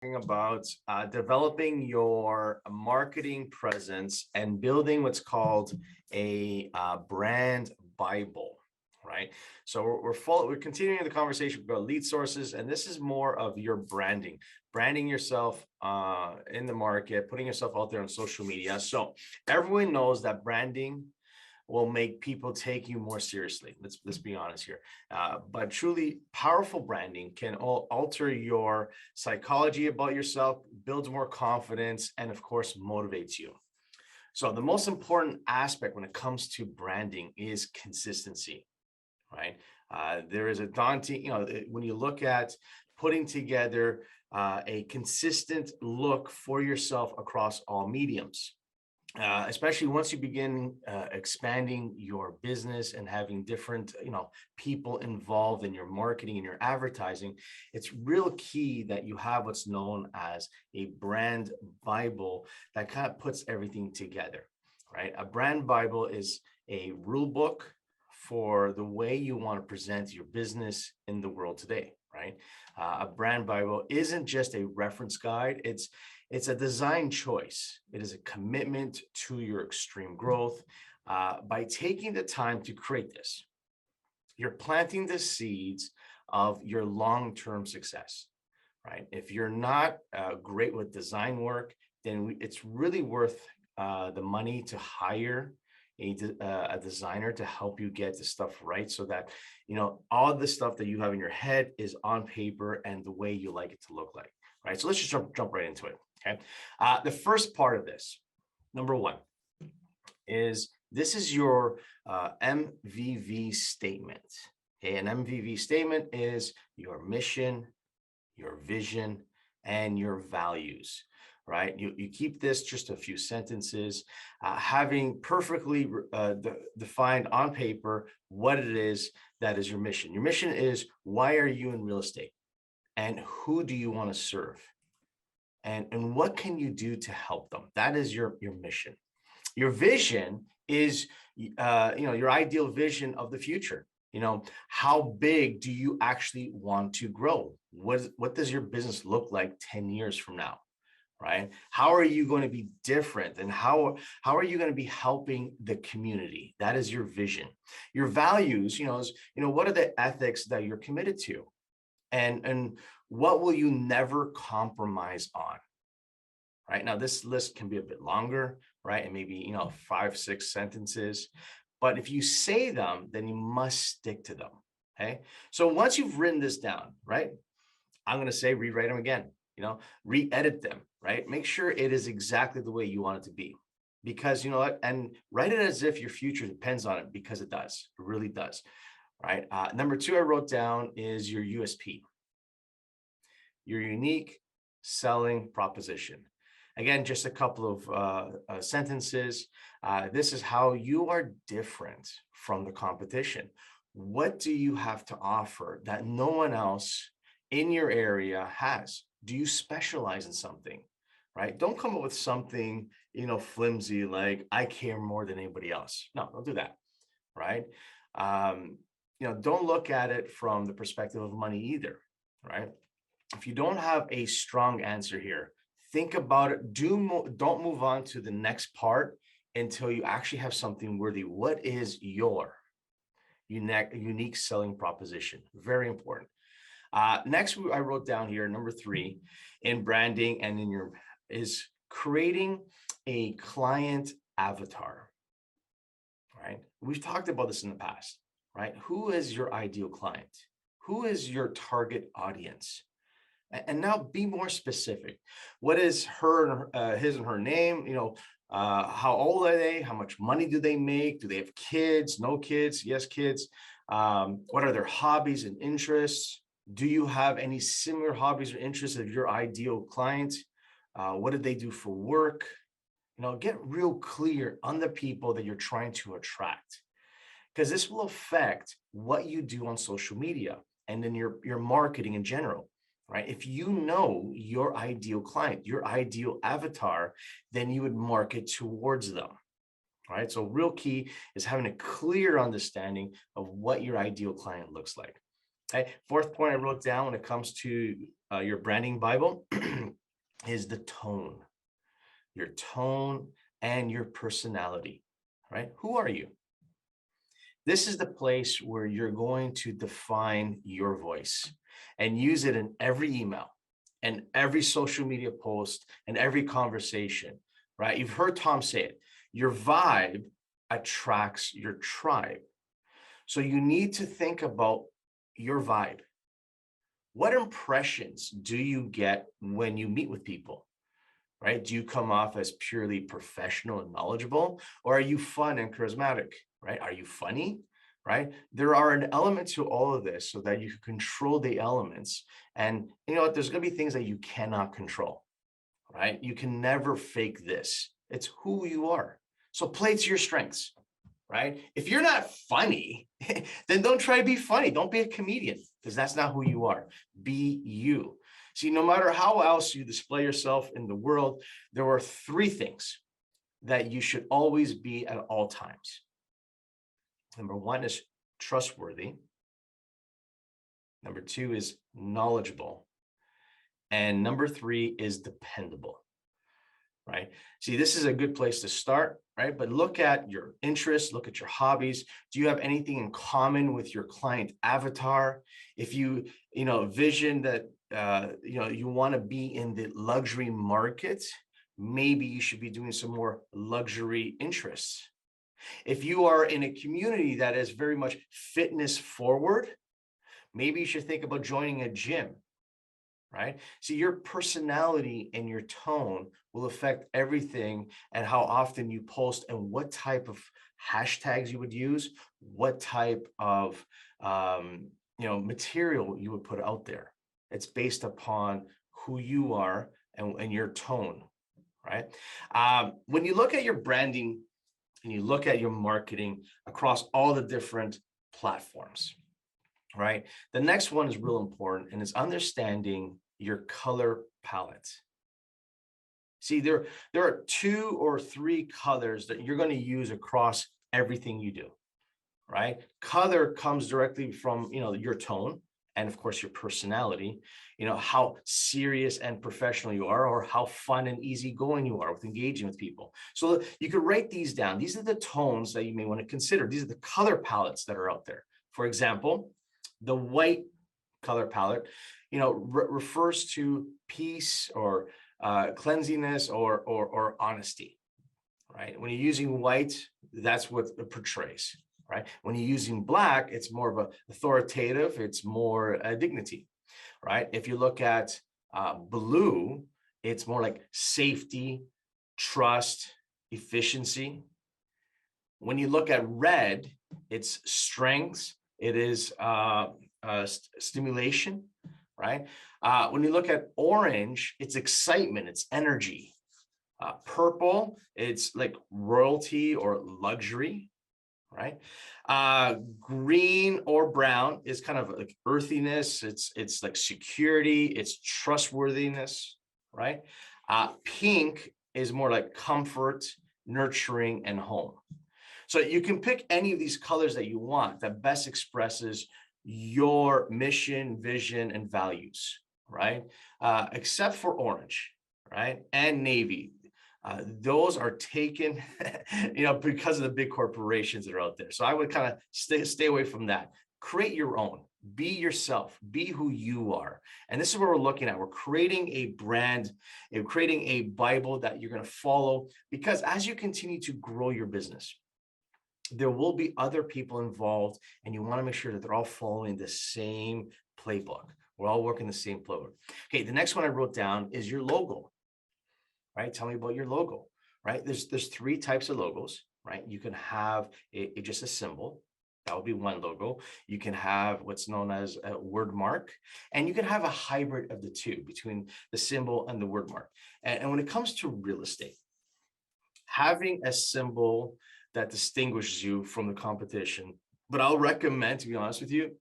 About developing your marketing presence and building what's called a brand Bible, right? So we're continuing the conversation about lead sources, and this is more of your branding yourself in the market, putting yourself out there on social media. So everyone knows that branding will make people take you more seriously. Let's be honest here. But truly powerful branding can alter your psychology about yourself, builds more confidence, and of course motivates you. So the most important aspect when it comes to branding is consistency, right? There is a daunting, when you look at putting together a consistent look for yourself across all mediums, especially once you begin expanding your business and having different people involved in your marketing and your advertising, it's real key that you have what's known as a brand Bible that kind of puts everything together, right? A brand Bible is a rule book for the way you want to present your business in the world today, right? A brand Bible isn't just a reference guide, it's a design choice. It is a commitment to your extreme growth. By taking the time to create this, you're planting the seeds of your long-term success, right? If you're not great with design work, then it's really worth the money to hire a designer to help you get the stuff right, so that all the stuff that you have in your head is on paper and the way you like it to look like, right? So let's just jump right into it. Okay. The first part of this, number one, is this is your MVV statement. Okay. An MVV statement is your mission, your vision, and your values, right? You keep this just a few sentences, having perfectly defined on paper what it is that is your mission. Your mission is, why are you in real estate? And who do you want to serve? And what can you do to help them? That is your mission. Your vision is your ideal vision of the future. How big do you actually want to grow? What does your business look like 10 years from now? Right? How are you going to be different, and how are you going to be helping the community? That is your vision. Your values, is what are the ethics that you're committed to? And what will you never compromise on? Right now, this list can be a bit longer, right? And maybe 5, 6 sentences. But if you say them, then you must stick to them. Okay. So once you've written this down, right, I'm going to say rewrite them again, re-edit them, right? Make sure it is exactly the way you want it to be. Because you know what? And write it as if your future depends on it, because it does. It really does. Right. Number 2 I wrote down is your USP, your unique selling proposition. Again, just a couple of sentences. This is how you are different from the competition. What do you have to offer that no one else in your area has? Do you specialize in something, right? Don't come up with something, flimsy, like I care more than anybody else. No, don't do that, right? Don't look at it from the perspective of money either, right? If you don't have a strong answer here, think about it. Don't move on to the next part until you actually have something worthy. What is your unique selling proposition? Very important. Next, I wrote down here, number 3, in branding and is creating a client avatar, right? We've talked about this in the past, right? Who is your ideal client? Who is your target audience? And now be more specific. What is his and her name? How old are they? How much money do they make? Do they have kids? No kids? Yes, kids. What are their hobbies and interests? Do you have any similar hobbies or interests of your ideal client? What do they do for work? Get real clear on the people that you're trying to attract, because this will affect what you do on social media and in your marketing in general. Right? If you know your ideal client, your ideal avatar, then you would market towards them. Right? So real key is having a clear understanding of what your ideal client looks like. Okay. 4th point I wrote down when it comes to your branding Bible is the tone, your tone and your personality, right? Who are you? This is the place where you're going to define your voice and use it in every email and every social media post and every conversation, right? You've heard Tom say it. Your vibe attracts your tribe. So you need to think about your vibe. What impressions do you get when you meet with people, right? Do you come off as purely professional and knowledgeable, or are you fun and charismatic, right? Are you funny, right? There are an element to all of this so that you can control the elements. And you know what? There's going to be things that you cannot control, right? You can never fake this. It's who you are. So play to your strengths, right? If you're not funny, then don't try to be funny. Don't be a comedian because that's not who you are. Be you. See, no matter how else you display yourself in the world, there are three things that you should always be at all times. Number one is trustworthy. Number two is knowledgeable. And number three is dependable, right? See, this is a good place to start, right? But look at your interests, look at your hobbies. Do you have anything in common with your client avatar? If you vision that, you want to be in the luxury market, maybe you should be doing some more luxury interests. If you are in a community that is very much fitness forward, maybe you should think about joining a gym, right? See, your personality and your tone will affect everything and how often you post and what type of hashtags you would use, what type of material you would put out there. It's based upon who you are and your tone, right? When you look at your branding and you look at your marketing across all the different platforms, right? The next one is real important, and it's understanding your color palette. See, there are 2 or 3 colors that you're going to use across everything you do, right? Color comes directly from, your tone and of course your personality, how serious and professional you are, or how fun and easygoing you are with engaging with people. So you could write these down. These are the tones that you may want to consider. These are the color palettes that are out there. For example, the white color palette, refers to peace or cleanliness or honesty, right? When you're using white, that's what it portrays, right? When you're using black, it's more of a authoritative, it's more dignity, right? If you look at blue, it's more like safety, trust, efficiency. When you look at red, it's strength, it is stimulation, right? When you look at orange, it's excitement, it's energy. Purple, it's like royalty or luxury, right? Green or brown is kind of like earthiness, it's like security, it's trustworthiness, right? Pink is more like comfort, nurturing, and home. So you can pick any of these colors that you want that best expresses your mission, vision, and values, right? Except for orange, right? And navy. Those are taken, because of the big corporations that are out there. So I would kind of stay away from that. Create your own. Be yourself. Be who you are. And this is what we're looking at. We're creating a brand, and creating a Bible that you're going to follow, because as you continue to grow your business, there will be other people involved, and you want to make sure that they're all following the same playbook. We're all working the same playbook. Okay, the next one I wrote down is your logo, right? Tell me about your logo, right? There's 3 types of logos, right? You can have just a symbol. That would be one logo. You can have what's known as a word mark, and you can have a hybrid of the two between the symbol and the word mark. And when it comes to real estate, having a symbol that distinguishes you from the competition. But I'll recommend, to be honest with you,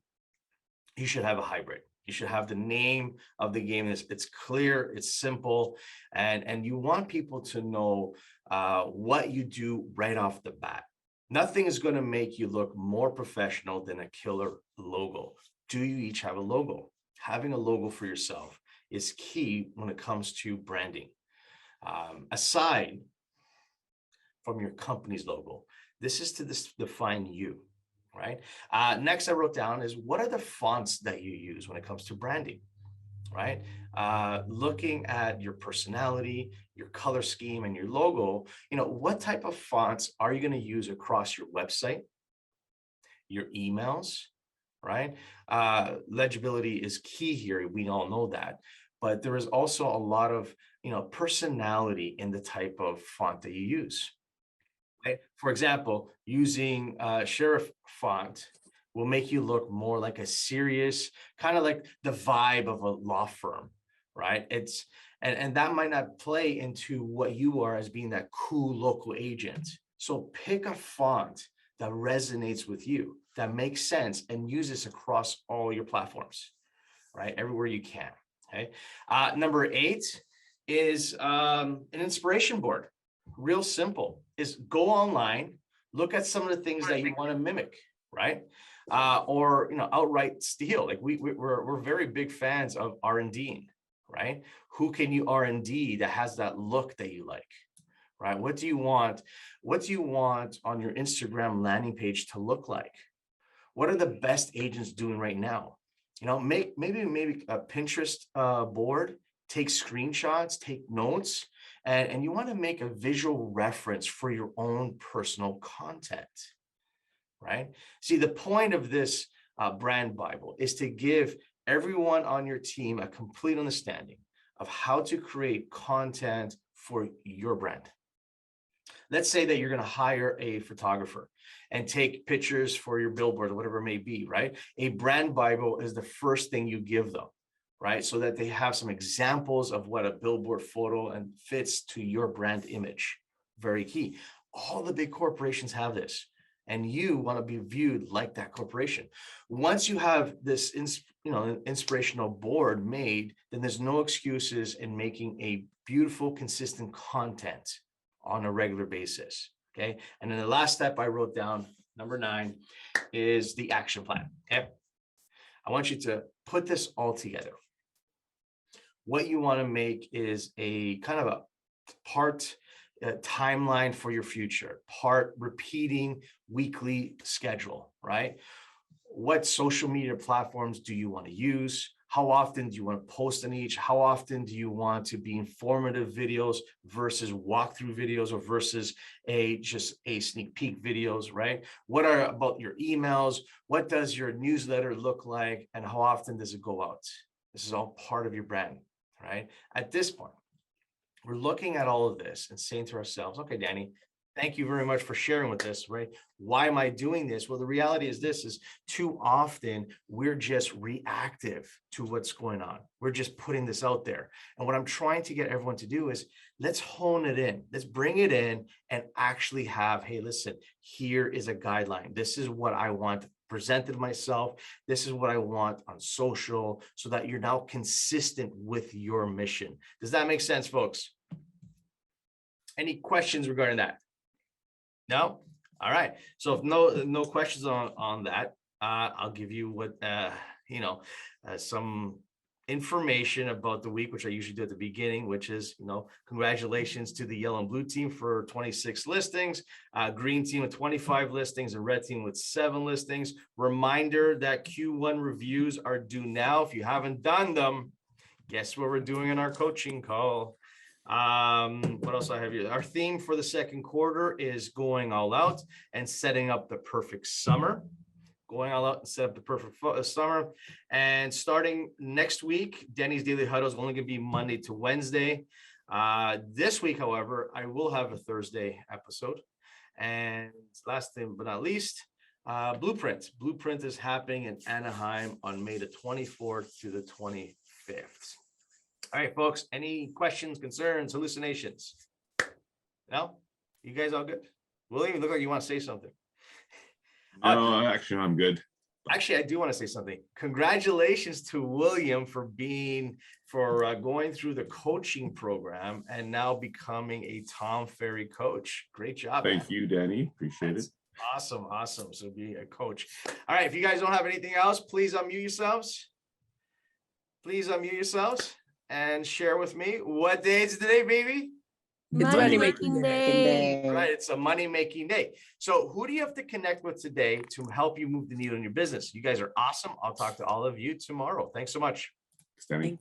you should have a hybrid. You should have the name of the game. It's clear, it's simple, and you want people to know what you do right off the bat. Nothing is going to make you look more professional than a killer logo. Do you each have a logo? Having a logo for yourself is key when it comes to branding. Aside from your company's logo, this is to define you, right? Next, I wrote down is what are the fonts that you use when it comes to branding, right? Looking at your personality, your color scheme, and your logo, what type of fonts are you going to use across your website, your emails, right? Legibility is key here. We all know that, but there is also a lot of, personality in the type of font that you use. Right? For example, using serif font will make you look more like a serious, kind of like the vibe of a law firm, right? And that might not play into what you are as being that cool local agent. So pick a font that resonates with you, that makes sense, and use this across all your platforms, right? Everywhere you can. Okay. Number 8 is an inspiration board. Real simple, is go online, look at some of the things that you want to mimic, right? Or outright steal. Like we're very big fans of R&D, right? Who can you R&D that has that look that you like, right? What do you want on your Instagram landing page to look like? What are the best agents doing right now? Maybe a Pinterest board, take screenshots, take notes, and you want to make a visual reference for your own personal content, right? See, the point of this brand Bible is to give everyone on your team a complete understanding of how to create content for your brand. Let's say that you're going to hire a photographer and take pictures for your billboard or whatever it may be, right? A brand Bible is the first thing you give them, right? So that they have some examples of what a billboard photo and fits to your brand image. Very key. All the big corporations have this, and you want to be viewed like that corporation. Once you have this, inspirational board made, then there's no excuses in making a beautiful, consistent content on a regular basis. Okay. And then the last step I wrote down, number 9, is the action plan. Okay. I want you to put this all together. What you want to make is a kind of a part timeline for your future, part repeating weekly schedule, right? What social media platforms do you want to use? How often do you want to post on each? How often do you want to be informative videos versus walkthrough videos, or versus just a sneak peek videos, right? What are about your emails? What does your newsletter look like? And how often does it go out? This is all part of your brand, right? At this point, we're looking at all of this and saying to ourselves, okay, Danny, thank you very much for sharing with us, right? Why am I doing this? Well, the reality is too often we're just reactive to what's going on. We're just putting this out there. And what I'm trying to get everyone to do is let's hone it in. Let's bring it in and actually have, hey, listen, here is a guideline. This is what I want presented myself. This is what I want on social, so that you're now consistent with your mission. Does that make sense, folks? Any questions regarding that? No? All right. So if no questions on that, I'll give you what some information about the week, which I usually do at the beginning, which is, congratulations to the yellow and blue team for 26 listings, green team with 25 listings, and red team with 7 listings. Reminder that Q1 reviews are due now. If you haven't done them, guess what we're doing in our coaching call? What else I have here? Our theme for the second quarter is going all out and setting up the perfect summer. Going all out and set up the perfect summer. And starting next week, Denny's Daily Huddle is only going to be Monday to Wednesday. This week, however, I will have a Thursday episode. And last thing but not least, Blueprint. Blueprint is happening in Anaheim on May the 24th to the 25th. All right, folks, any questions, concerns, hallucinations? No? You guys all good? William, you look like you want to say something. No, actually, I'm good. Actually, I do want to say something. Congratulations to William for going through the coaching program and now becoming a Tom Ferry coach. Great job. Thank you, Danny. Appreciate it. Awesome. So be a coach. All right, if you guys don't have anything else, please unmute yourselves. and share with me what day is today, baby? It's Money money-making making day. Right, it's a money-making day. So who do you have to connect with today to help you move the needle in your business? You guys are awesome. I'll talk to all of you tomorrow. Thanks so much. Thanks, Danny.